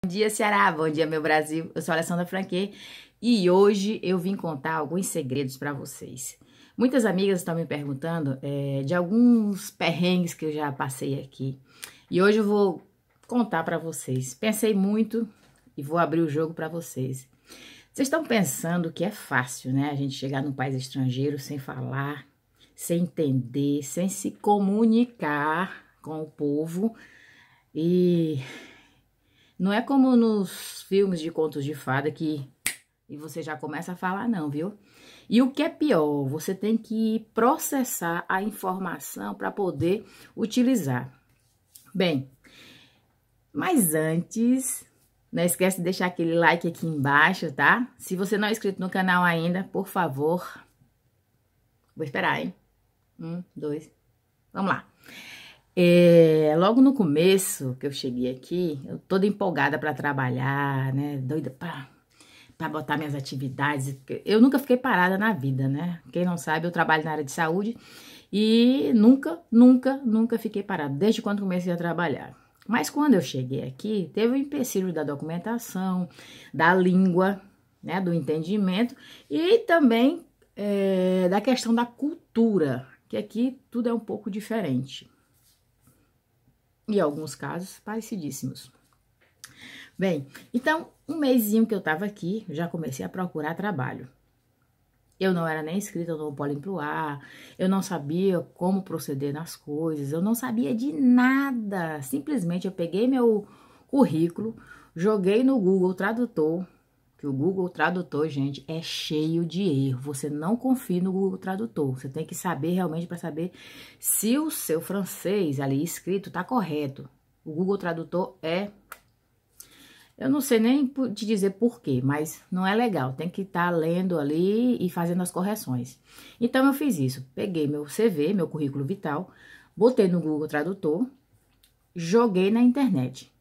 Bom dia, Ceará. Bom dia, meu Brasil. Eu sou a Alessandra Franquet e hoje eu vim contar alguns segredos para vocês. Muitas amigas estão me perguntando de alguns perrengues que eu já passei aqui e hoje eu vou contar para vocês. Pensei muito e vou abrir o jogo para vocês. Vocês estão pensando que é fácil, né? A gente chegar num país estrangeiro sem falar, sem entender, sem se comunicar com o povo e não é como nos filmes de contos de fada que e você já começa a falar não, viu? E o que é pior, você tem que processar a informação para poder utilizar. Bem, mas antes, não esquece de deixar aquele like aqui embaixo, tá? Se você não é inscrito no canal ainda, por favor. Vou esperar, hein? 1, 2, vamos lá. Logo no começo que eu cheguei aqui, eu toda empolgada para trabalhar, né? Doida para botar minhas atividades. Eu nunca fiquei parada na vida, né? Quem não sabe, eu trabalho na área de saúde e nunca fiquei parada, desde quando comecei a trabalhar. Mas quando eu cheguei aqui, teve o empecilho da documentação, da língua, né? Do entendimento e também da questão da cultura, que aqui tudo é um pouco diferente. E alguns casos parecidíssimos. Bem, então, um mesinho que eu tava aqui, já comecei a procurar trabalho. Eu não era nem inscrita no Polimploar, eu não sabia como proceder nas coisas, eu não sabia de nada. Simplesmente eu peguei meu currículo, joguei no Google Tradutor, que o Google Tradutor, gente, é cheio de erro. Você não confie no Google Tradutor. Você tem que saber realmente para saber se o seu francês ali escrito tá correto. O Google Tradutor eu não sei nem te dizer por quê, mas não é legal. Tem que estar lendo ali e fazendo as correções. Então, eu fiz isso. Peguei meu CV, meu currículo vital, botei no Google Tradutor, joguei na internet.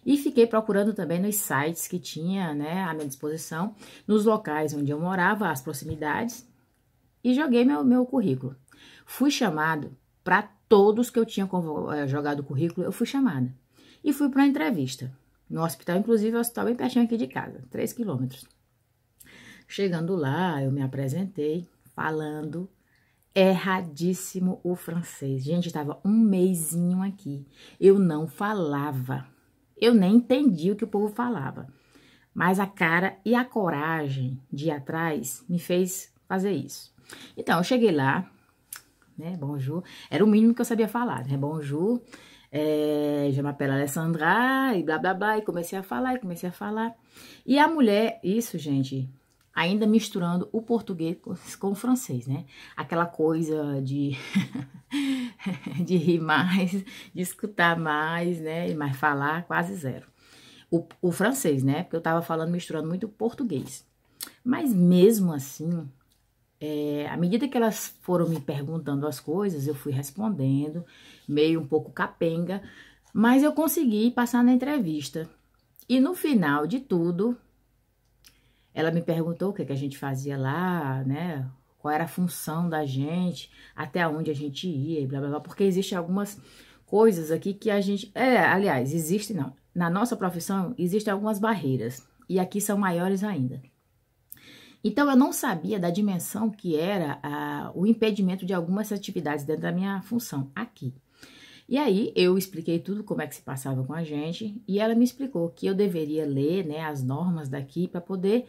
E fiquei procurando também nos sites que tinha, né, à minha disposição, nos locais onde eu morava, as proximidades, e joguei meu currículo. Fui chamado para todos que eu tinha jogado o currículo, eu fui chamada. E fui para a entrevista. No hospital, inclusive, o hospital bem pertinho aqui de casa, 3 quilômetros. Chegando lá, eu me apresentei, falando erradíssimo o francês. Gente, estava um mesinho aqui. Eu não falava. Eu nem entendi o que o povo falava, mas a cara e a coragem de ir atrás me fez fazer isso. Então, eu cheguei lá, né, bonjour, era o mínimo que eu sabia falar, né, bonjour, je m'appelle Alessandra, e blá, blá, blá, e comecei a falar, e a mulher, isso, gente, ainda misturando o português com o francês, né, aquela coisa de... de rir mais, de escutar mais, né? Mas falar quase zero. O francês, né? Porque eu tava falando, misturando muito português. Mas mesmo assim, à medida que elas foram me perguntando as coisas, eu fui respondendo, meio um pouco capenga, mas eu consegui passar na entrevista. E no final de tudo, ela me perguntou o que a gente fazia lá, né? Qual era a função da gente, até onde a gente ia e blá, blá, blá. Porque existem algumas coisas aqui que a gente... aliás, existe não. Na nossa profissão, existem algumas barreiras. E aqui são maiores ainda. Então, eu não sabia da dimensão que era o impedimento de algumas atividades dentro da minha função aqui. E aí, eu expliquei tudo como é que se passava com a gente. E ela me explicou que eu deveria ler, né, as normas daqui para poder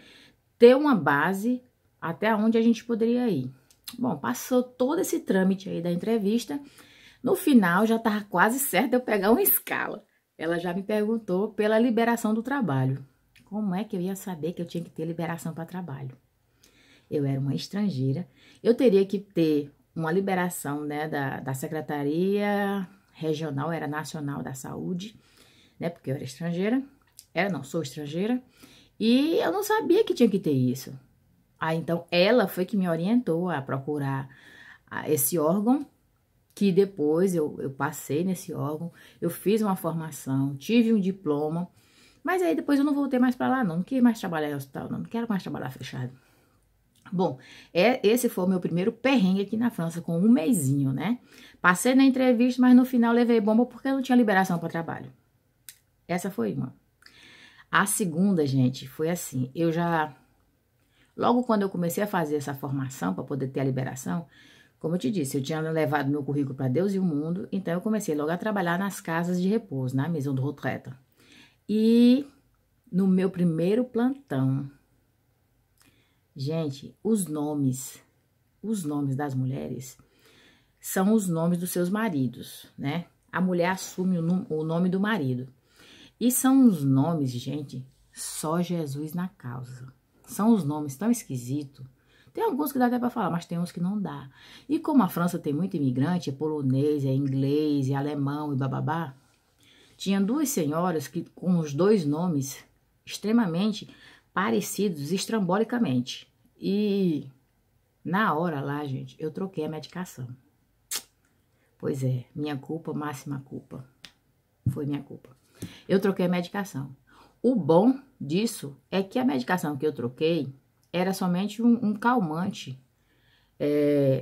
ter uma base... até onde a gente poderia ir. Bom, passou todo esse trâmite aí da entrevista. No final, já estava quase certo eu pegar uma escala. Ela já me perguntou pela liberação do trabalho. Como é que eu ia saber que eu tinha que ter liberação para trabalho? Eu era uma estrangeira. Eu teria que ter uma liberação, né, da Secretaria Regional, era Nacional da Saúde, né, porque eu era estrangeira. Sou estrangeira. E eu não sabia que tinha que ter isso. Então, ela foi que me orientou a procurar esse órgão, que depois eu passei nesse órgão, eu fiz uma formação, tive um diploma, mas aí depois eu não voltei mais para lá, não queria mais trabalhar em hospital, não quero mais trabalhar fechado. Bom, esse foi o meu primeiro perrengue aqui na França, com um mesinho, né? Passei na entrevista, mas no final levei bomba porque eu não tinha liberação para trabalho. Essa foi uma. A segunda, gente, foi assim, logo quando eu comecei a fazer essa formação para poder ter a liberação, como eu te disse, eu tinha levado meu currículo para Deus e o mundo, então eu comecei logo a trabalhar nas casas de repouso, na maison de retraite. E no meu primeiro plantão, gente, os nomes das mulheres são os nomes dos seus maridos, né? A mulher assume o nome do marido. E são os nomes, gente, só Jesus na causa. São os nomes tão esquisitos. Tem alguns que dá até pra falar, mas tem uns que não dá. E como a França tem muito imigrante, é polonês, é inglês, é alemão e bababá, tinha duas senhoras que com os dois nomes extremamente parecidos estrambolicamente. E na hora lá, gente, eu troquei a medicação. Pois é, minha culpa, máxima culpa. Foi minha culpa. Eu troquei a medicação. O bom disso é que a medicação que eu troquei era somente um calmante.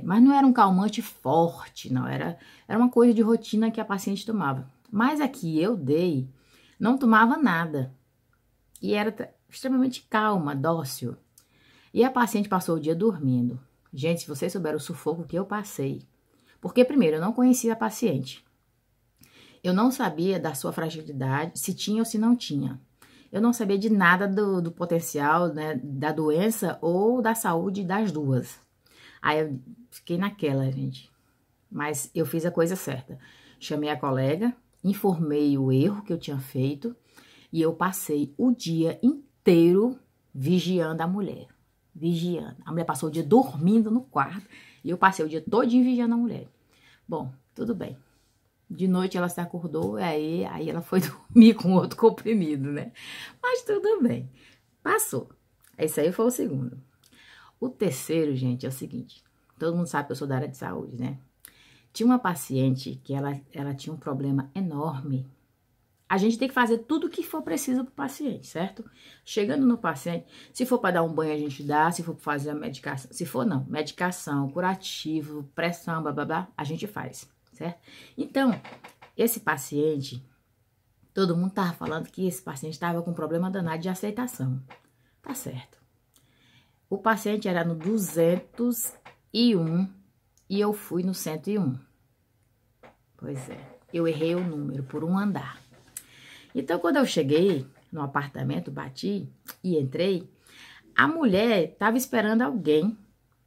Mas não era um calmante forte, não. Era uma coisa de rotina que a paciente tomava. Mas a que eu dei, não tomava nada. E era extremamente calma, dócil. E a paciente passou o dia dormindo. Gente, se vocês souberam o sufoco que eu passei. Porque, primeiro, eu não conhecia a paciente. Eu não sabia da sua fragilidade, se tinha ou se não tinha. Eu não sabia de nada do potencial, né, da doença ou da saúde das duas. Aí eu fiquei naquela, gente. Mas eu fiz a coisa certa. Chamei a colega, informei o erro que eu tinha feito e eu passei o dia inteiro vigiando a mulher. Vigiando. A mulher passou o dia dormindo no quarto e eu passei o dia todinho vigiando a mulher. Bom, tudo bem. De noite ela se acordou, aí ela foi dormir com outro comprimido, né? Mas tudo bem. Passou. Esse aí foi o segundo. O terceiro, gente, é o seguinte. Todo mundo sabe que eu sou da área de saúde, né? Tinha uma paciente que ela tinha um problema enorme. A gente tem que fazer tudo o que for preciso pro paciente, certo? Chegando no paciente, se for para dar um banho a gente dá, se for para fazer a medicação, se for não, medicação, curativo, pressão, blá blá blá, a gente faz, certo? Então, esse paciente, todo mundo tava falando que esse paciente tava com problema danado de aceitação. Tá certo. O paciente era no 201 e eu fui no 101. Pois é, eu errei o número por um andar. Então, quando eu cheguei no apartamento, bati e entrei, a mulher estava esperando alguém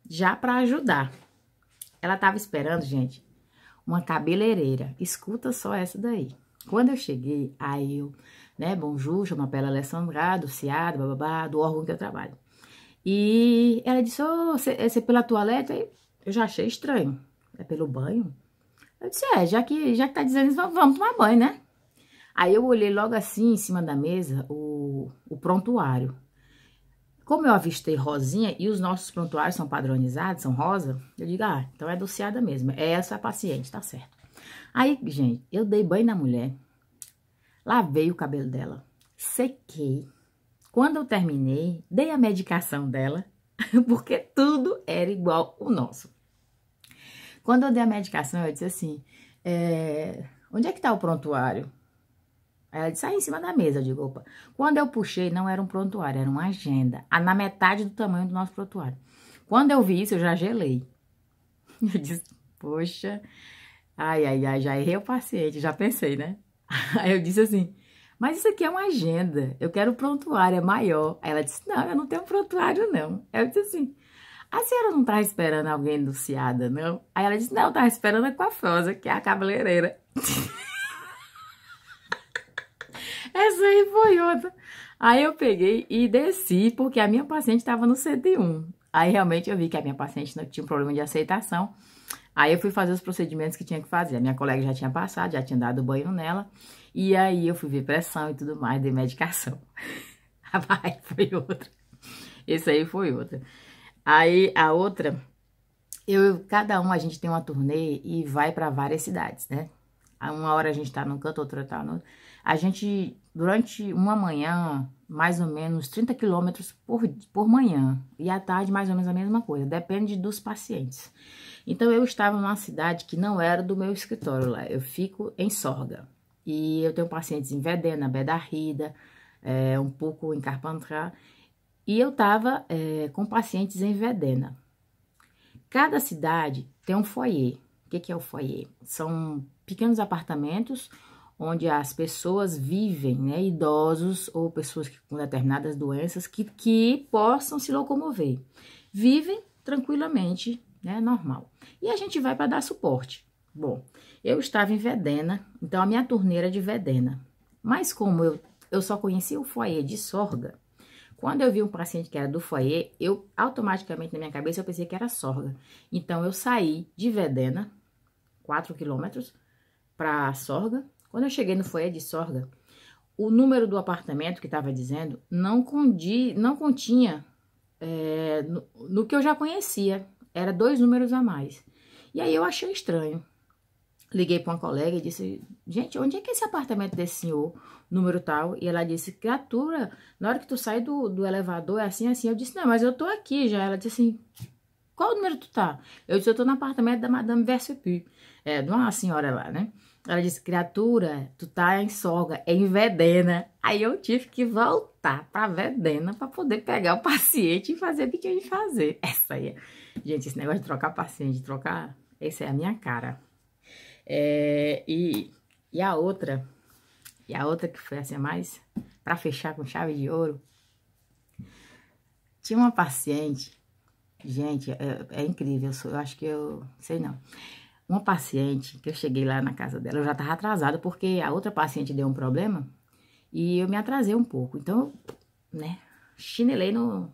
já para ajudar. Ela estava esperando, gente, uma cabeleireira. Escuta só essa daí. Quando eu cheguei, aí eu, né, bonjour, chama pela Alessandra, do CIAD, bababá, do órgão que eu trabalho. E ela disse, ô, você é pela toalete? Aí eu já achei estranho. É pelo banho? Eu disse, já que tá dizendo isso, vamos tomar banho, né? Aí eu olhei logo assim, em cima da mesa, o prontuário. Como eu avistei rosinha, e os nossos prontuários são padronizados, são rosa, eu digo, então é do CIADA mesmo, é essa a paciente, tá certo. Aí, gente, eu dei banho na mulher, lavei o cabelo dela, sequei. Quando eu terminei, dei a medicação dela, porque tudo era igual o nosso. Quando eu dei a medicação, eu disse assim, onde é que tá o prontuário? Aí ela disse, em cima da mesa. Eu digo, opa. Quando eu puxei, não era um prontuário, era uma agenda. Na metade do tamanho do nosso prontuário. Quando eu vi isso, eu já gelei. Eu disse, poxa, ai, já errei o paciente, já pensei, né? Aí eu disse assim, mas isso aqui é uma agenda, eu quero o prontuário, é maior. Aí ela disse, não, eu não tenho prontuário, não. Aí eu disse assim, a senhora não tá esperando alguém do CIADA, não? Aí ela disse, não, eu tava esperando a coafrosa, que é a cabeleireira. Essa aí foi outra. Aí eu peguei e desci, porque a minha paciente estava no 101. Aí realmente eu vi que a minha paciente não tinha um problema de aceitação. Aí eu fui fazer os procedimentos que tinha que fazer. A minha colega já tinha passado, já tinha dado banho nela. E aí eu fui ver pressão e tudo mais, dei medicação. Aí foi outra. Esse aí foi outra. Aí a outra, cada um a gente tem uma turnê e vai para várias cidades, né? Uma hora a gente tá num canto, outra tá no outro. A gente, durante uma manhã, mais ou menos 30 quilômetros por manhã. E à tarde, mais ou menos a mesma coisa. Depende dos pacientes. Então, eu estava numa cidade que não era do meu escritório lá. Eu fico em Sorga. E eu tenho pacientes em Vedena, Bedarrida, um pouco em Carpentras, e eu tava com pacientes em Vedena. Cada cidade tem um foyer. O que é o foyer? São pequenos apartamentos onde as pessoas vivem, né? Idosos ou pessoas com determinadas doenças que possam se locomover. Vivem tranquilamente, né? Normal. E a gente vai para dar suporte. Bom, eu estava em Vedena, então a minha turnê era de Vedena. Mas como eu só conhecia o foyer de Sorga, quando eu vi um paciente que era do foyer, eu automaticamente na minha cabeça eu pensei que era Sorga. Então eu saí de Vedena, 4 quilômetros, para Sorga. Quando eu cheguei no foyer de Sorga, o número do apartamento que estava dizendo não continha no que eu já conhecia. Era 2 números a mais. E aí eu achei estranho. Liguei para uma colega e disse, gente, onde é que é esse apartamento desse senhor, número tal? E ela disse, criatura, na hora que tu sai do elevador é assim, assim. Eu disse, não, mas eu tô aqui já. Ela disse assim, qual número tu tá? Eu disse, eu tô no apartamento da Madame Versepie, de uma senhora lá, né? Ela disse, criatura, tu tá em Sorga, em Vedena. Aí eu tive que voltar pra Vedena pra poder pegar o paciente e fazer o que tinha de fazer. Essa aí, gente, esse negócio de trocar paciente, essa é a minha cara. E a outra que foi assim a mais, pra fechar com chave de ouro, tinha uma paciente, gente, é incrível, eu acho que eu, sei não, uma paciente que eu cheguei lá na casa dela, eu já tava atrasada, porque a outra paciente deu um problema, e eu me atrasei um pouco, então, né, chinelei no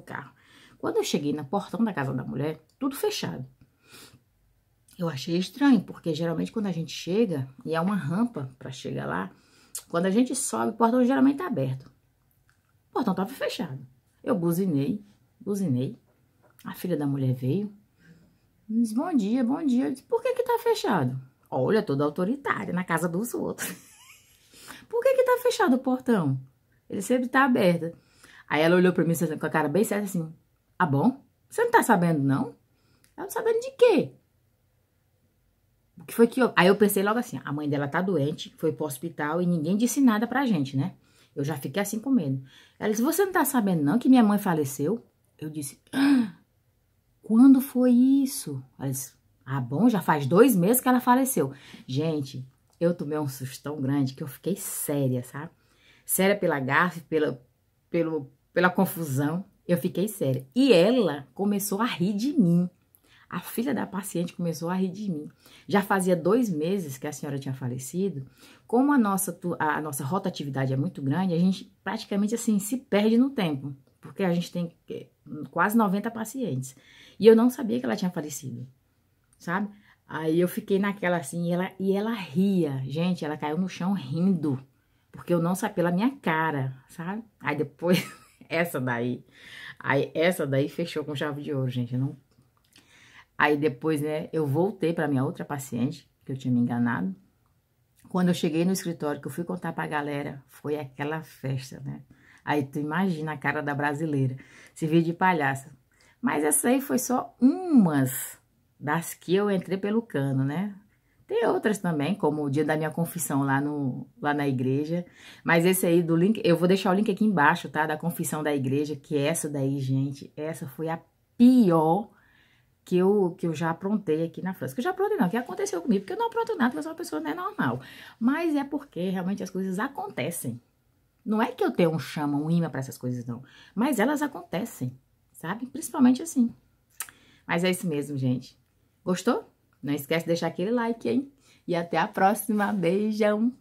carro. Quando eu cheguei no portão da casa da mulher, tudo fechado. Eu achei estranho, porque geralmente quando a gente chega, e é uma rampa para chegar lá, quando a gente sobe, o portão geralmente tá aberto. O portão tava fechado. Eu buzinei, a filha da mulher veio, disse, bom dia, bom dia. Eu disse, por que tá fechado? Olha, toda autoritária, na casa dos outros. Por que tá fechado o portão? Ele sempre tá aberto. Aí ela olhou pra mim com a cara bem séria assim, ah, bom? Você não tá sabendo, não? Eu não sabendo de quê? O que foi que eu... Aí eu pensei logo assim, a mãe dela tá doente, foi pro hospital e ninguém disse nada pra gente, né? Eu já fiquei assim com medo. Ela disse, você não tá sabendo não que minha mãe faleceu? Eu disse, quando foi isso? Ela disse, ah, bom, já faz 2 meses que ela faleceu. Gente, eu tomei um susto tão grande que eu fiquei séria, sabe? Séria pela gafe, pela confusão, eu fiquei séria. E ela começou a rir de mim. A filha da paciente começou a rir de mim. Já fazia 2 meses que a senhora tinha falecido. Como a nossa rotatividade é muito grande, a gente praticamente assim se perde no tempo. Porque a gente tem quase 90 pacientes. E eu não sabia que ela tinha falecido, sabe? Aí eu fiquei naquela assim, e ela ria. Gente, ela caiu no chão rindo. Porque eu não sabia pela minha cara, sabe? Aí depois, essa daí fechou com chave de ouro, gente. Eu não... Aí depois, né, eu voltei para minha outra paciente, que eu tinha me enganado. Quando eu cheguei no escritório, que eu fui contar pra galera, foi aquela festa, né? Aí tu imagina a cara da brasileira, se vir de palhaça. Mas essa aí foi só umas das que eu entrei pelo cano, né? Tem outras também, como o dia da minha confissão lá na igreja. Mas esse aí do link, eu vou deixar o link aqui embaixo, tá? Da confissão da igreja, que essa daí, gente, essa foi a pior que eu já aprontei aqui na França. Que eu já aprontei não, que aconteceu comigo, porque eu não apronto nada, porque eu sou uma pessoa não é normal. Mas é porque realmente as coisas acontecem. Não é que eu tenho um chama, um imã para essas coisas, não. Mas elas acontecem, sabe? Principalmente assim. Mas é isso mesmo, gente. Gostou? Não esquece de deixar aquele like, hein? E até a próxima. Beijão!